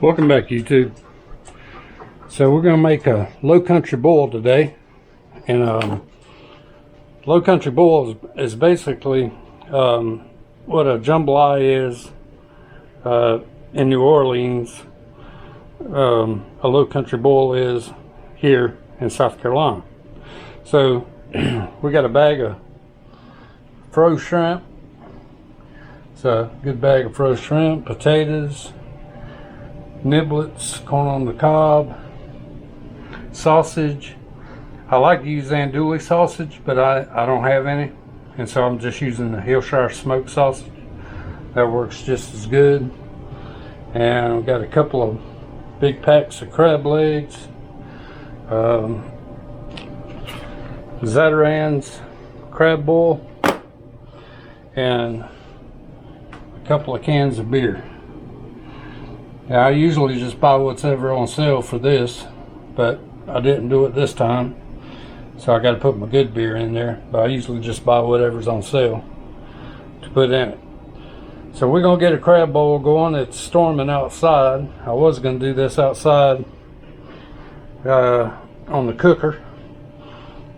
Welcome back, YouTube. So we're going to make a low country boil today, and low country boil is basically what a jambalaya is in New Orleans. A low country boil is here in South Carolina. So we got a bag of frozen shrimp. It's a good bag of frozen shrimp, potatoes, niblets, corn on the cob, sausage. I like to use andouille sausage, but I don't have any, and so I'm just using the Hillshire smoked sausage. That works just as good. And we've got a couple of big packs of crab legs, Zatarain's crab boil, and a couple of cans of beer. Now, I usually just buy what's ever on sale for this, but I didn't do it this time, so I got to put my good beer in there. But I usually just buy whatever's on sale to put in it. So we're going to get a crab boil going. It's storming outside. I was going to do this outside on the cooker,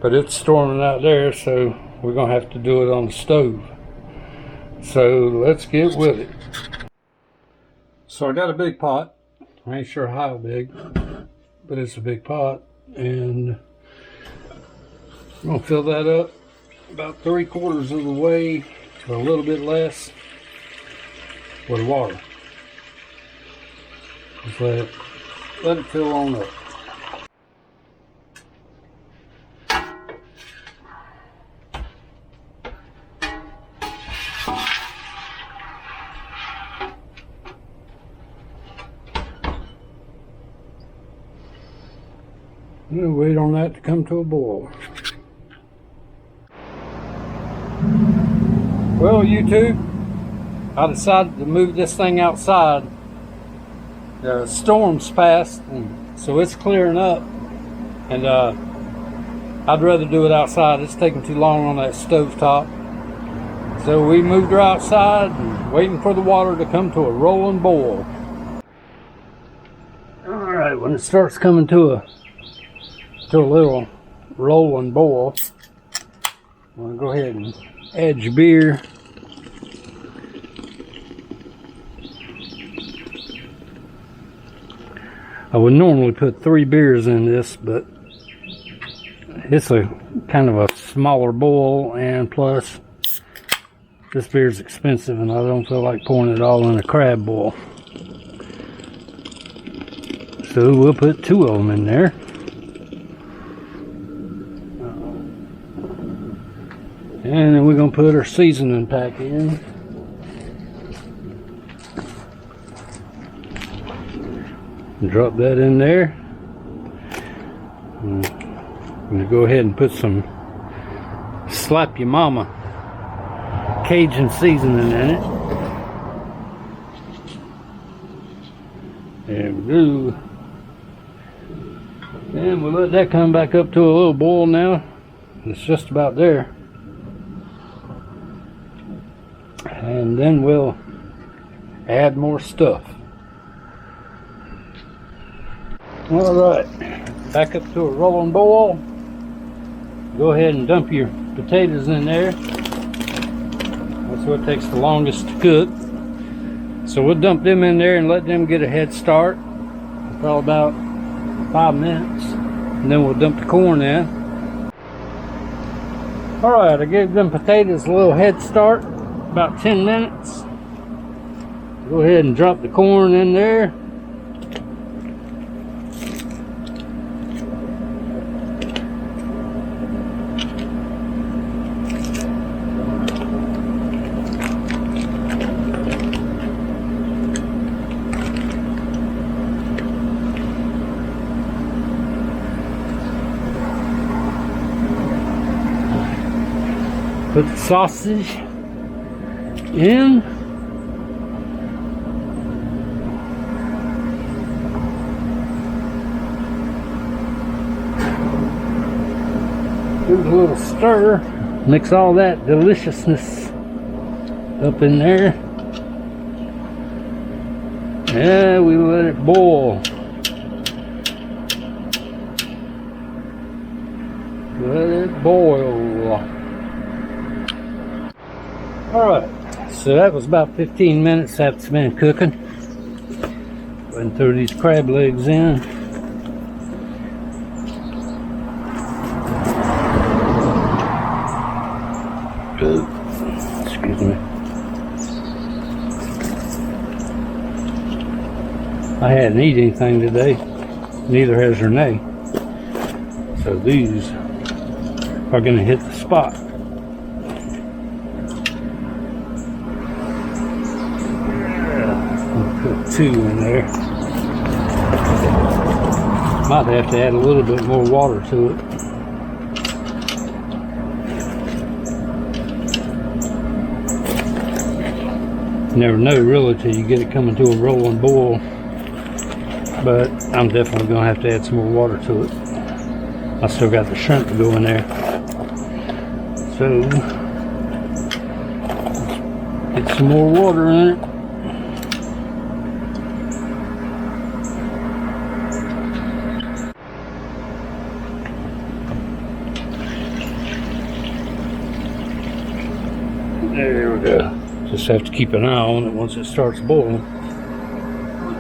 but it's storming out there, so we're going to have to do it on the stove. So let's get with it. So I got a big pot. I ain't sure how big, but it's a big pot, and I'm gonna fill that up about 3/4 of the way to a little bit less with water. Just let it fill on up. We'll wait on that to come to a boil. Well, YouTube, I decided to move this thing outside. The storm's passed, and so it's clearing up, and I'd rather do it outside. It's taking too long on that stove top. So we moved her outside and waiting for the water to come to a rolling boil. Alright, when it starts coming to a little rolling boil, I'm going to go ahead and add your beer. I would normally put 3 beers in this, but it's a kind of a smaller bowl, and plus this beer's expensive and I don't feel like pouring it all in a crab boil. So we'll put 2 of them in there. And then we're going to put our seasoning pack in. And drop that in there. I'm going to go ahead and put some Slap Your Mama Cajun seasoning in it. There we go. And we'll let that come back up to a little boil now. It's just about there. And then we'll add more stuff. Alright, back up to a rolling boil. Go ahead and dump your potatoes in there. That's what takes the longest to cook. So we'll dump them in there and let them get a head start. Probably about 5 minutes. And then we'll dump the corn in. Alright, I gave them potatoes a little head start. About 10 minutes. Go ahead and drop the corn in there. Put the sausage in. Do a little stir, mix all that deliciousness up in there. Yeah, we let it boil. Let it boil. Alright, so that was about 15 minutes that's been cooking. Go ahead and throw these crab legs in. Excuse me. I hadn't eaten anything today, neither has Renee. So these are going to hit the spot. I'll put 2 in there. Might have to add a little bit more water to it. You never know really till you get it coming to a rolling boil, but I'm definitely going to have to add some more water to it. I still got the shrimp to go in there. So, let's get some more water in it. There we go. Just have to keep an eye on it once it starts boiling.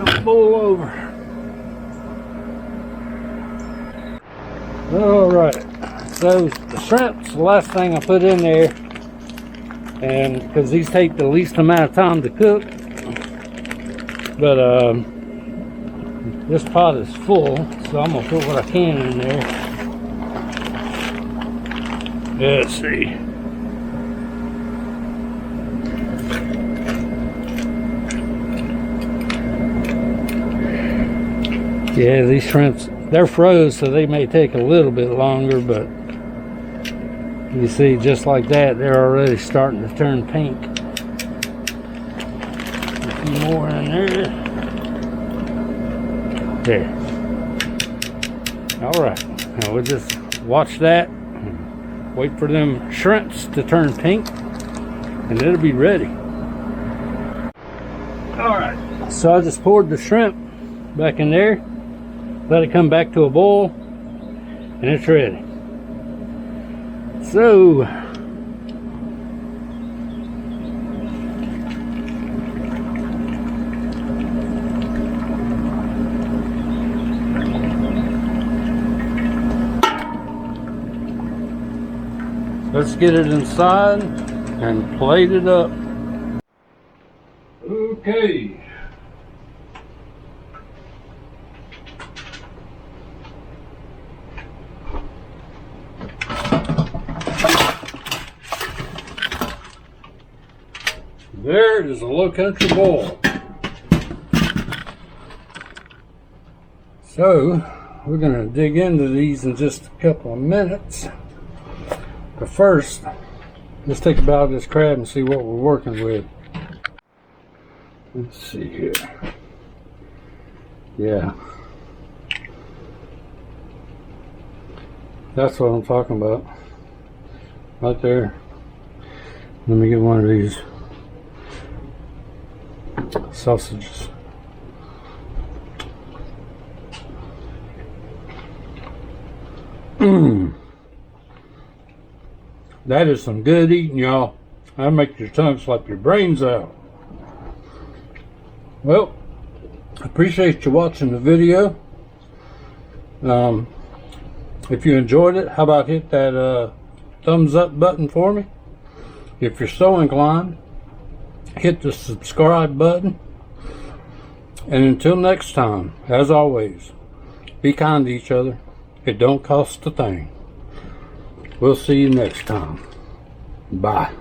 It'll boil over. Alright, so the shrimp's the last thing I put in there, and because these take the least amount of time to cook, but this pot is full, so I'm going to put what I can in there. Let's see. Yeah, these shrimps, they're froze, so they may take a little bit longer, but you see, just like that, they're already starting to turn pink. A few more in there. There. All right, now we'll just watch that, wait for them shrimps to turn pink, and it'll be ready. All right, so I just poured the shrimp back in there. Let it come back to a boil, and it's ready. So, let's get it inside and plate it up. Okay. There is a low country boil. So we're going to dig into these in just a couple of minutes. But first, let's take a bite of this crab and see what we're working with. Let's see here. Yeah. That's what I'm talking about. Right there. Let me get one of these sausages. That is some good eating, y'all. That'll make your tongue slap your brains out. Well, I appreciate you watching the video. If you enjoyed it, how about hit that thumbs up button for me? If you're so inclined, hit the subscribe button. And until next time, as always, be kind to each other. It don't cost a thing. We'll see you next time. Bye.